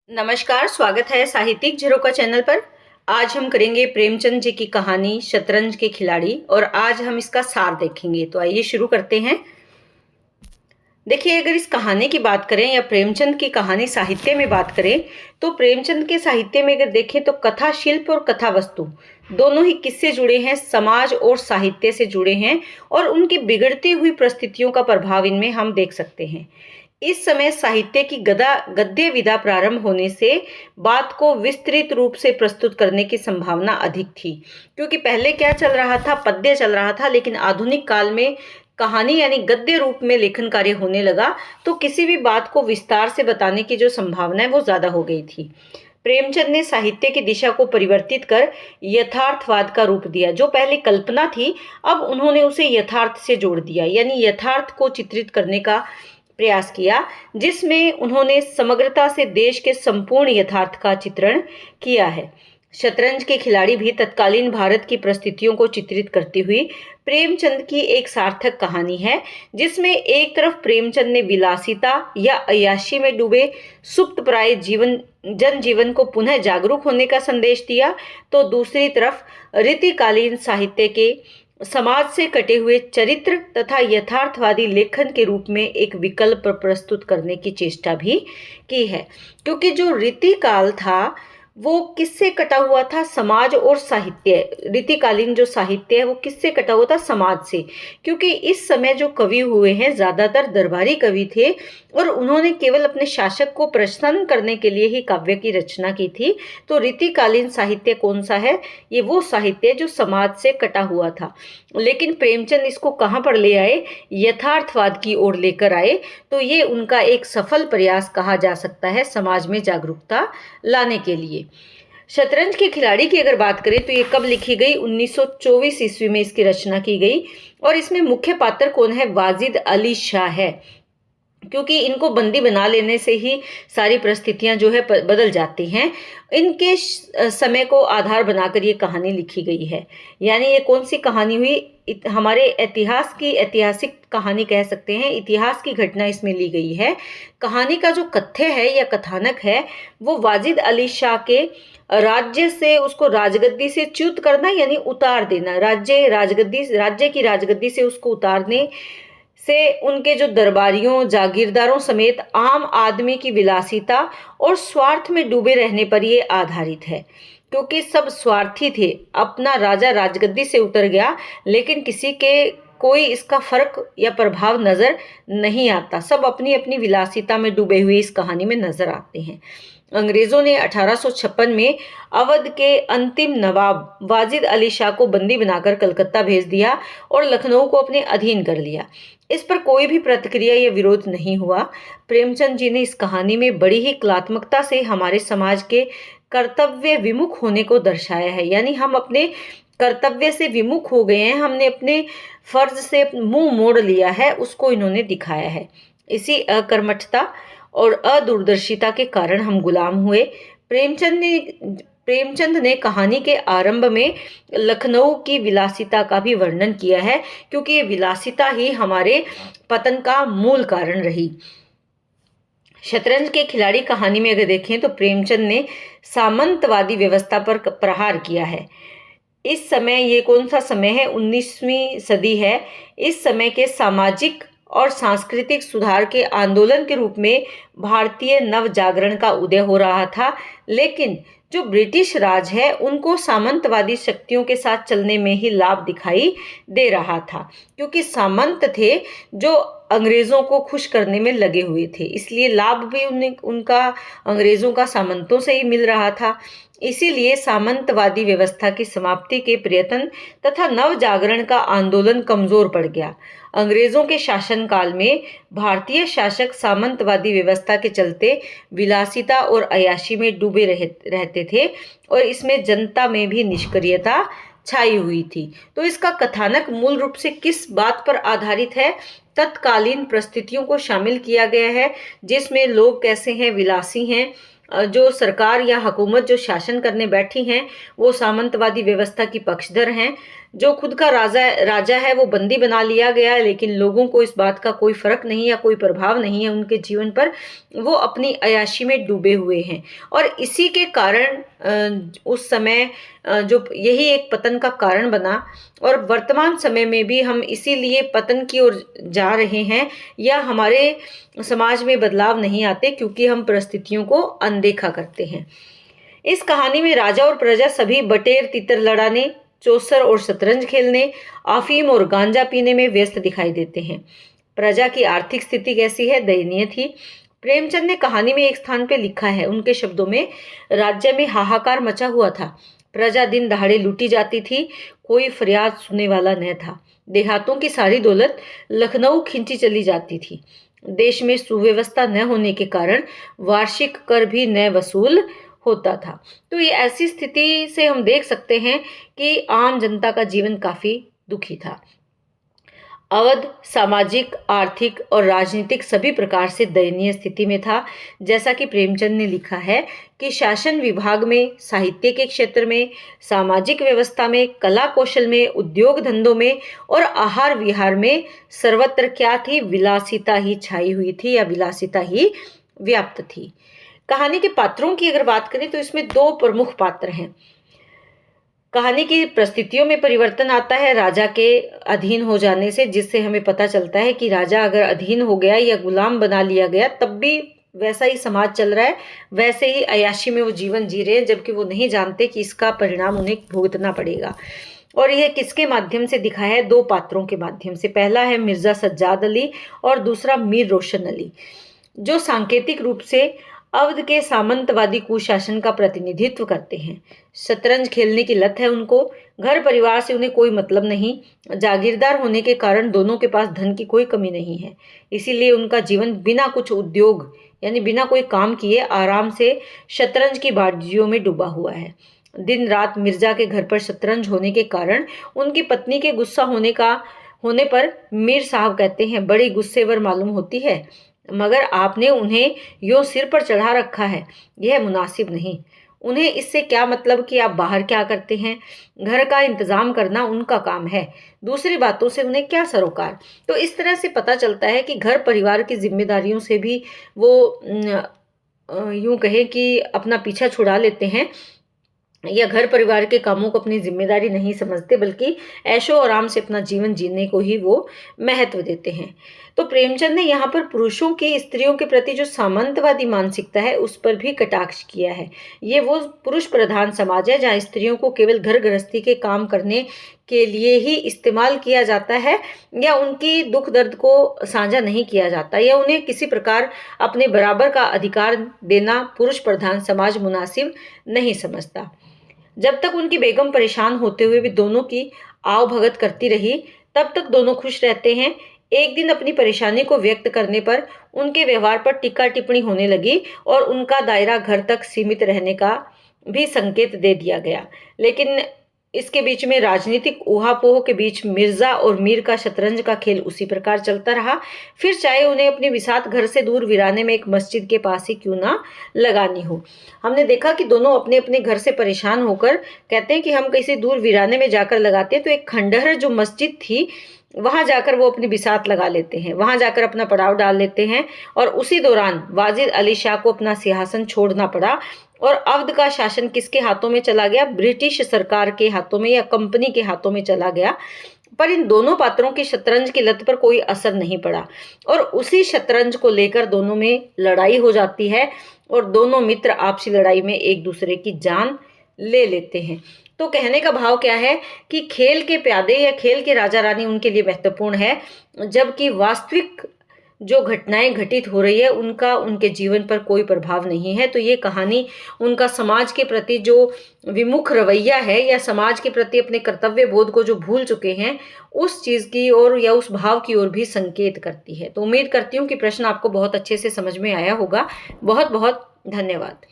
नमस्कार, स्वागत है साहित्यिक झरोका चैनल पर। आज हम करेंगे प्रेमचंद जी की कहानी शतरंज के खिलाड़ी और आज हम इसका सार देखेंगे। तो आइए शुरू करते हैं। देखिए, अगर इस कहानी की बात करें या प्रेमचंद की कहानी साहित्य में बात करें तो प्रेमचंद के साहित्य में अगर देखें तो कथा शिल्प और कथा वस्तु दोनों ही किससे जुड़े हैं? समाज और साहित्य से जुड़े हैं और उनकी बिगड़ती हुई परिस्थितियों का प्रभाव इनमें हम देख सकते हैं। इस समय साहित्य की गद्य विधा प्रारंभ होने से बात को विस्तृत रूप से प्रस्तुत करने की संभावना अधिक थी, क्योंकि पहले क्या चल रहा था? पद्य चल रहा था, लेकिन आधुनिक काल में कहानी यानी गद्य रूप में लेखन कार्य होने लगा, तो किसी भी बात को विस्तार से बताने की जो संभावना है वो ज्यादा हो गई थी। प्रेमचंद ने साहित्य की दिशा को परिवर्तित कर यथार्थवाद का रूप दिया। जो पहले कल्पना थी, अब उन्होंने उसे यथार्थ से जोड़ दिया, यानी यथार्थ को चित्रित करने का प्रयास किया, जिसमें उन्होंने समग्रता से देश के संपूर्ण यथार्थ का चित्रण किया है। शतरंज के खिलाड़ी भी तत्कालीन भारत की परिस्थितियों को चित्रित करती हुई प्रेमचंद की एक सार्थक कहानी है, जिसमें एक तरफ प्रेमचंद ने विलासिता या अय्याशी में डूबे सुप्त प्राय जनजीवन को पुनः जागरूक होने का संदेश दिया, तो दूसरी तरफ रीतिकालीन साहित्य के समाज से कटे हुए चरित्र तथा यथार्थवादी लेखन के रूप में एक विकल्प प्रस्तुत करने की चेष्टा भी की है। क्योंकि जो रीतिकाल था वो किससे कटा हुआ था? समाज और साहित्य। रीतिकालीन जो साहित्य है वो किससे कटा हुआ था? समाज से। क्योंकि इस समय जो कवि हुए हैं ज्यादातर दरबारी कवि थे और उन्होंने केवल अपने शासक को प्रसन्न करने के लिए ही काव्य की रचना की थी। तो रीतिकालीन साहित्य कौन सा है? ये वो साहित्य जो समाज से कटा हुआ था। लेकिन प्रेमचंद इसको कहाँ पर ले आए? यथार्थवाद की ओर लेकर आए। तो ये उनका एक सफल प्रयास कहा जा सकता है समाज में जागरूकता लाने के लिए। शतरंज के खिलाड़ी की अगर बात करें तो ये कब लिखी गई? 1924 ईस्वी में इसकी रचना की गई और इसमें मुख्य पात्र कौन है? वाजिद अली शाह है। क्योंकि इनको बंदी बना लेने से ही सारी परिस्थितियां जो है बदल जाती हैं। इनके समय को आधार बनाकर ये कहानी लिखी गई है। यानी ये कौन सी कहानी हुई? हमारे इतिहास की ऐतिहासिक कहानी कह सकते हैं। इतिहास की घटना इसमें ली गई है। कहानी का जो कथ्य है या कथानक है वो वाजिद अली शाह के राज्य से उसको राजगद्दी से च्युत करना यानी उतार देना, राज्य की राजगद्दी से उसको उतारने से उनके जो दरबारियों जागीरदारों समेत आम आदमी की विलासिता और स्वार्थ में डूबे रहने पर ये आधारित है। क्योंकि सब स्वार्थी थे। अपना राजा राजगद्दी से उतर गया, लेकिन किसी के कोई इसका फर्क या प्रभाव नजर नहीं आता। सब अपनी अपनी विलासिता में डूबे हुए इस कहानी में नजर आते हैं। अंग्रेजों ने 1856 में अवध के अंतिम नवाब वाजिद अली शाह को बंदी बनाकर कलकत्ता भेज दिया और लखनऊ को अपने अधीन कर लिया। इस पर कोई भी प्रतिक्रिया या विरोध नहीं हुआ। प्रेमचंद जी ने इस कहानी में बड़ी ही कलात्मकता से हमारे समाज के कर्तव्य विमुख होने को दर्शाया है। यानी हम अपने कर्तव्य से विमुख हो गए हैं, हमने अपने फर्ज से मुंह मोड़ लिया है, उसको इन्होंने दिखाया है। इसी अकर्मठता और अदूरदर्शिता के कारण हम गुलाम हुए। प्रेमचंद ने कहानी के आरंभ में लखनऊ की विलासिता का भी वर्णन किया है, क्योंकि ये विलासिता ही हमारे पतन का मूल कारण रही। शतरंज के खिलाड़ी कहानी में अगर देखें तो प्रेमचंद ने सामंतवादी व्यवस्था पर प्रहार किया है। इस समय ये कौन सा समय है? 19वीं सदी है। इस समय के सामाजिक और सांस्कृतिक सुधार के आंदोलन के रूप में भारतीय नव जागरण का उदय हो रहा था। लेकिन जो ब्रिटिश राज है उनको सामंतवादी शक्तियों के साथ चलने में ही लाभ दिखाई दे रहा था, क्योंकि सामंत थे जो अंग्रेजों को खुश करने में लगे हुए थे, इसलिए लाभ भी उनका अंग्रेजों का सामंतों से ही मिल रहा था। इसीलिए सामंतवादी व्यवस्था की समाप्ति के प्रयत्न तथा नव जागरण का आंदोलन कमजोर पड़ गया। अंग्रेजों के शासनकाल में भारतीय शासक सामंतवादी व्यवस्था के चलते विलासिता और अय्याशी में डूबे रहते थे और इसमें जनता में भी निष्क्रियता छाई हुई थी। तो इसका कथानक मूल रूप से किस बात पर आधारित है? तत्कालीन परिस्थितियों को शामिल किया गया है, जिसमें लोग कैसे हैं? विलासी हैं। जो सरकार या हुकूमत जो शासन करने बैठी हैं वो सामंतवादी व्यवस्था की पक्षधर हैं। जो खुद का राजा है वो बंदी बना लिया गया है, लेकिन लोगों को इस बात का कोई फर्क नहीं या कोई प्रभाव नहीं है उनके जीवन पर। वो अपनी अय्याशी में डूबे हुए हैं और इसी के कारण उस समय जो यही एक पतन का कारण बना और वर्तमान समय में भी हम इसीलिए पतन की ओर जा रहे हैं या हमारे समाज में बदलाव नहीं आते, क्योंकि हम परिस्थितियों को अनदेखा करते हैं। इस कहानी में राजा और प्रजा सभी बटेर तीतर लड़ाने, चौसर और शतरंज खेलने, अफीम और गांजा पीने में व्यस्त दिखाई देते हैं। प्रजा की आर्थिक स्थिति कैसी है? दयनीय थी। प्रेमचंद ने कहानी में एक स्थान पे लिखा है, उनके शब्दों में, राज्य में हाहाकार मचा हुआ था। प्रजा दिन दहाड़े लूटी जाती थी, कोई फरियाद सुनने वाला न था। देहातों की सारी दौलत लखनऊ खींची चली जाती थी। देश में सुव्यवस्था न होने के कारण वार्षिक कर भी न वसूल होता था। तो ये ऐसी स्थिति से हम देख सकते हैं कि आम जनता का जीवन काफी दुखी था। अवध सामाजिक, आर्थिक और राजनीतिक सभी प्रकार से दयनीय स्थिति में था। जैसा कि प्रेमचंद ने लिखा है कि शासन विभाग में, साहित्य के क्षेत्र में, सामाजिक व्यवस्था में, कला कौशल में, उद्योग धंधों में और आहार विहार में सर्वत्र क्या थी? विलासिता ही छाई हुई थी या विलासिता ही व्याप्त थी। कहानी के पात्रों की अगर बात करें तो इसमें दो प्रमुख पात्र हैं। कहानी की परिस्थितियों में परिवर्तन आता है राजा के अधीन हो जाने से, जिससे हमें पता चलता है कि राजा अगर अधीन हो गया या गुलाम बना लिया गया तब भी वैसा ही समाज चल रहा है, वैसे ही अय्याशी में वो जीवन जी रहे हैं, जबकि वो नहीं जानते कि इसका परिणाम उन्हें भुगतना पड़ेगा। और यह किसके माध्यम से दिखा है? दो पात्रों के माध्यम से। पहला है मिर्जा सज्जाद अली और दूसरा मीर रोशन अली, जो सांकेतिक रूप से अवध के सामंतवादी कुशासन का प्रतिनिधित्व करते हैं। शतरंज खेलने की लत है उनको, घर परिवार से उन्हें कोई मतलब नहीं। जागीरदार होने के कारण दोनों के पास धन की कोई कमी नहीं है, इसीलिए उनका जीवन बिना कुछ उद्योग यानी बिना कोई काम किए आराम से शतरंज की बाजियों में डूबा हुआ है। दिन रात मिर्जा के घर पर शतरंज होने के कारण उनकी पत्नी के गुस्सा होने पर मीर साहब कहते हैं, बड़ी गुस्सेवर मालूम होती है, मगर आपने उन्हें यूं सिर पर चढ़ा रखा है, यह मुनासिब नहीं। उन्हें इससे क्या मतलब कि आप बाहर क्या करते हैं? घर का इंतजाम करना उनका काम है, दूसरी बातों से उन्हें क्या सरोकार। तो इस तरह से पता चलता है कि घर परिवार की जिम्मेदारियों से भी वो यूं कहें कि अपना पीछा छुड़ा लेते हैं या घर परिवार के कामों को अपनी जिम्मेदारी नहीं समझते, बल्कि ऐशो आराम से अपना जीवन जीने को ही वो महत्व देते हैं। तो प्रेमचंद ने यहाँ पर पुरुषों की स्त्रियों के प्रति जो सामंतवादी मानसिकता है उस पर भी कटाक्ष किया है। ये वो पुरुष प्रधान समाज है जहाँ स्त्रियों को केवल घर गृहस्थी के काम करने के लिए ही इस्तेमाल किया जाता है या उनकी दुख दर्द को साझा नहीं किया जाता या उन्हें किसी प्रकार अपने बराबर का अधिकार देना पुरुष प्रधान समाज मुनासिब नहीं समझता। जब तक उनकी बेगम परेशान होते हुए भी दोनों की आव भगत करती रही, तब तक दोनों खुश रहते हैं। एक दिन अपनी परेशानी को व्यक्त करने पर उनके व्यवहार पर टीका टिप्पणी होने लगी और उनका दायरा घर तक सीमित रहने का भी संकेत दे दिया गया। लेकिन इसके बीच में राजनीतिक ऊहापोह के बीच मिर्जा और मीर का शतरंज का खेल उसी प्रकार चलता रहा। फिर चाहे उन्हें अपने विसात घर से दूर वीराने में एक मस्जिद के पास ही क्यों ना लगानी हो। हमने देखा कि दोनों अपने अपने घर से परेशान होकर कहते हैं कि हम किसी दूर वीराने में जाकर लगाते हैं, तो एक खंडहर जो मस्जिद थी वहां जाकर वो अपनी बिसात लगा लेते हैं, वहां जाकर अपना पड़ाव डाल लेते हैं। और उसी दौरान वाजिद अली शाह को अपना सिंहासन छोड़ना पड़ा और अवध का शासन किसके हाथों में चला गया? ब्रिटिश सरकार के हाथों में या कंपनी के हाथों में चला गया। पर इन दोनों पात्रों की शतरंज की लत पर कोई असर नहीं पड़ा और उसी शतरंज को लेकर दोनों में लड़ाई हो जाती है और दोनों मित्र आपसी लड़ाई में एक दूसरे की जान ले लेते हैं। तो कहने का भाव क्या है कि खेल के प्यादे या खेल के राजा रानी उनके लिए महत्वपूर्ण है, जबकि वास्तविक जो घटनाएं घटित हो रही है उनका उनके जीवन पर कोई प्रभाव नहीं है। तो ये कहानी उनका समाज के प्रति जो विमुख रवैया है या समाज के प्रति अपने कर्तव्य बोध को जो भूल चुके हैं उस चीज की ओर या उस भाव की ओर भी संकेत करती है। तो उम्मीद करती हूँ कि प्रश्न आपको बहुत अच्छे से समझ में आया होगा। बहुत बहुत धन्यवाद।